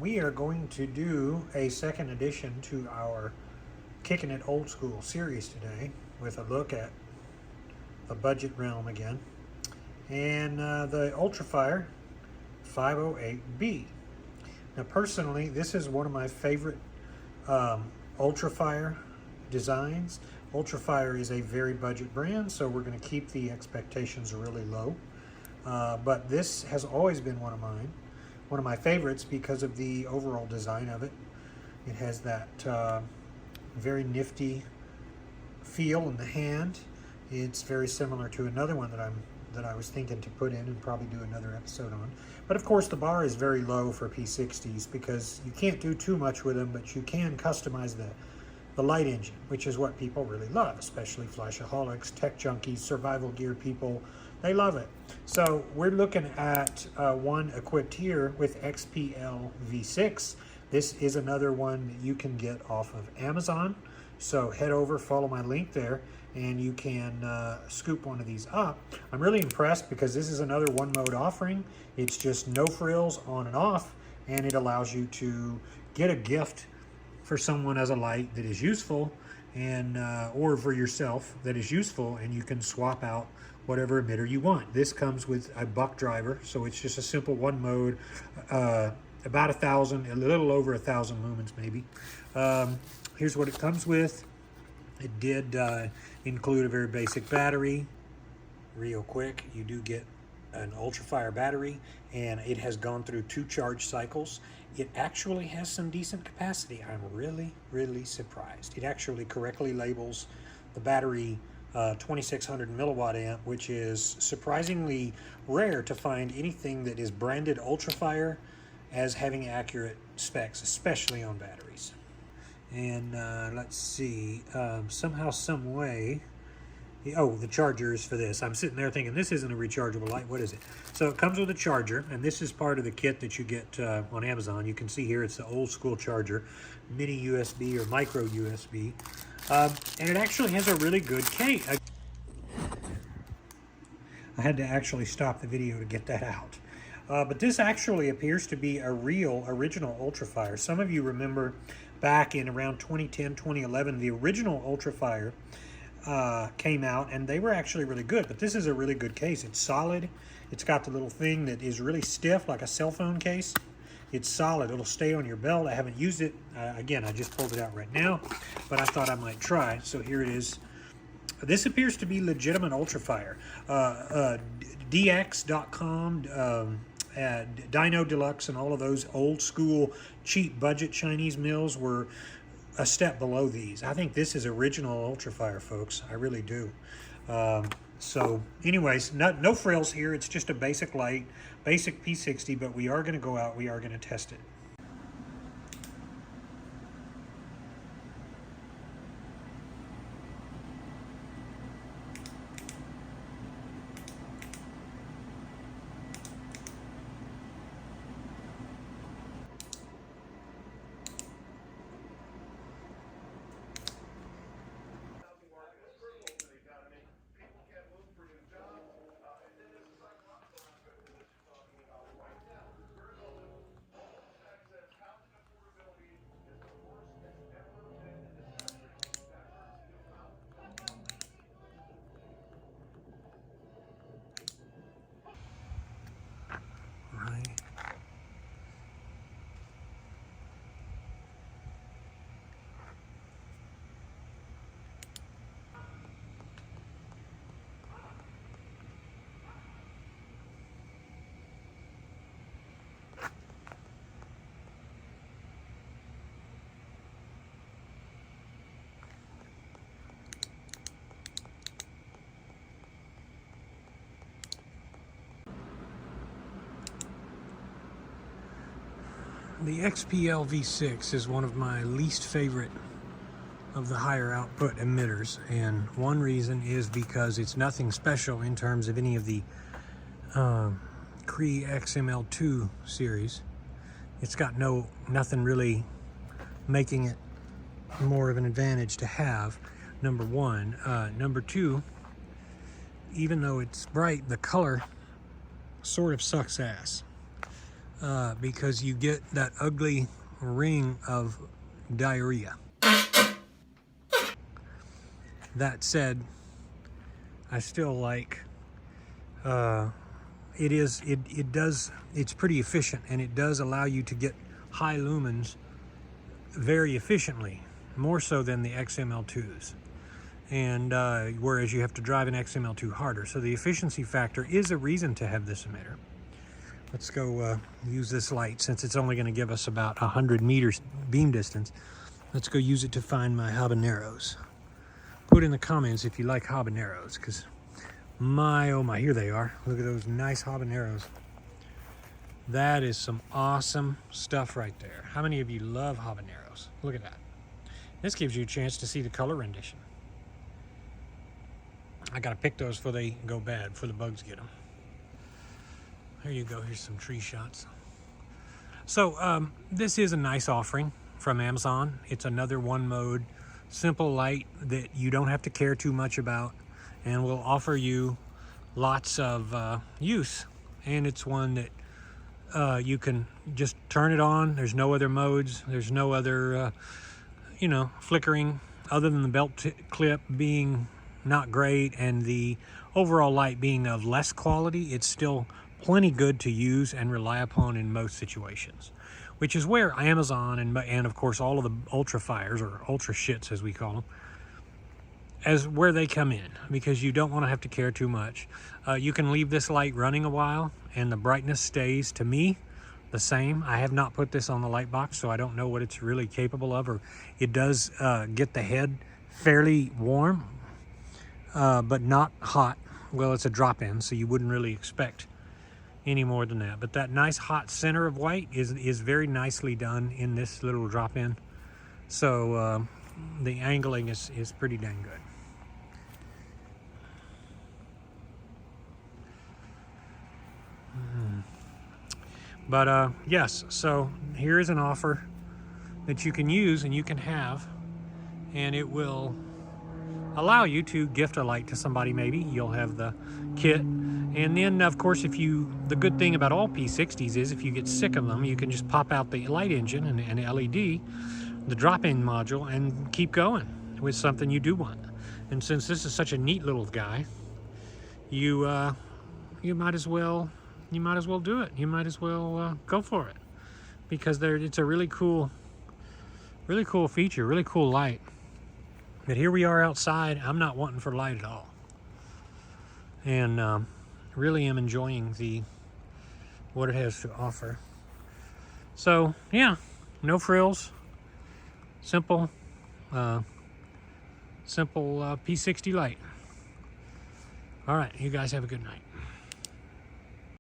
we are going to do a second edition to our Kickin' It Old School series today with a look at the budget realm again and the Ultrafire 506b. Now personally, this is one of my favorite Ultrafire designs. Ultrafire is a very budget brand, so we're going to keep the expectations really low. But this has always been one of my favorites because of the overall design of it. It has that very nifty feel in the hand. It's very similar to another one that I was thinking to put in and probably do another episode on. But of course the bar is very low for P60s because you can't do too much with them, but you can customize the light engine, which is what people really love, especially flashaholics, tech junkies, survival gear people. They love it. So we're looking at one equipped here with XPL V6. This is another one that you can get off of Amazon. So head over, follow my link there, and you can scoop one of these up. I'm really impressed because this is another one mode offering. It's just no frills, on and off, and it allows you to get a gift for someone as a light that is useful, and or for yourself that is useful, and you can swap out whatever emitter you want. This comes with a buck driver, so it's just a simple one mode, about 1,000, a little over 1,000 lumens maybe. Here's what it comes with. It did include a very basic battery. Real quick, you do get an Ultrafire battery, and it has gone through 2 charge cycles. It actually has some decent capacity. I'm really surprised. It actually correctly labels the battery 2600 milliwatt amp, which is surprisingly rare to find anything that is branded Ultrafire as having accurate specs, especially on batteries. And let's see, somehow, some way, oh, the charger is for this. I'm sitting there thinking, this isn't a rechargeable light. What is it? So it comes with a charger, and this is part of the kit that you get on Amazon. You can see here it's the old school charger, mini USB or micro USB. And it actually has a really good case. I had to actually stop the video to get that out. But this actually appears to be a real original Ultrafire. Some of you remember back in around 2010, 2011, the original Ultrafire came out, and they were actually really good. But this is a really good case. It's solid. It's got the little thing that is really stiff, like a cell phone case. It's solid. It'll stay on your belt. I haven't used it. Again, I just pulled it out right now, but I thought I might try. So here it is. This appears to be legitimate Ultrafire. DX.com, Dino Deluxe, and all of those old school cheap budget Chinese mills were a step below these. I think this is original Ultrafire, folks. I really do. So anyways, no frills here. It's just a basic light, basic P60, but we are going to go out. We are going to test it. Right. The XPL V6 is one of my least favorite of the higher output emitters, and one reason is because it's nothing special in terms of any of the Cree XML2 series. It's got nothing really making it more of an advantage to have, number one. Number two, even though it's bright, the color sort of sucks ass. because you get that ugly ring of diarrhea. That said, I still like it's pretty efficient, and it does allow you to get high lumens very efficiently, more so than the XML2s. And whereas you have to drive an XML2 harder. So the efficiency factor is a reason to have this emitter. Let's go use this light, since it's only going to give us about 100 meters beam distance. Let's go use it to find my habaneros. Put in the comments if you like habaneros, because my, oh my, here they are. Look at those nice habaneros. That is some awesome stuff right there. How many of you love habaneros? Look at that. This gives you a chance to see the color rendition. I gotta pick those before they go bad, before the bugs get them. There you go, here's some tree shots. So this is a nice offering from Amazon. It's another one mode, simple light that you don't have to care too much about, and will offer you lots of use. And it's one that you can just turn it on. There's no other modes. There's no other, you know, flickering, other than the belt clip being not great and the overall light being of less quality. It's still plenty good to use and rely upon in most situations, which is where Amazon and of course all of the Ultrafires, or Ultra shits as we call them, as where they come in, because you don't want to have to care too much. You can leave this light running a while and the brightness stays, to me, the same. I have not put this on the light box, so I don't know what it's really capable of. Or it does get the head fairly warm, but not hot. Well, it's a drop-in, so you wouldn't really expect any more than that. But that nice hot center of white is very nicely done in this little drop-in. So the angling is pretty dang good. But yes, so here is an offer that you can use and you can have, and it will allow you to gift a light to somebody. Maybe you'll have the kit, and then of course, the good thing about all P60s is if you get sick of them, you can just pop out the light engine and LED, the drop-in module, and keep going with something you do want. And since this is such a neat little guy, you might as well do it. You might as well go for it, because it's a really cool feature, really cool light. But here we are outside. I'm not wanting for light at all, and really am enjoying what it has to offer. So yeah, no frills, simple P60 light. All right, you guys have a good night.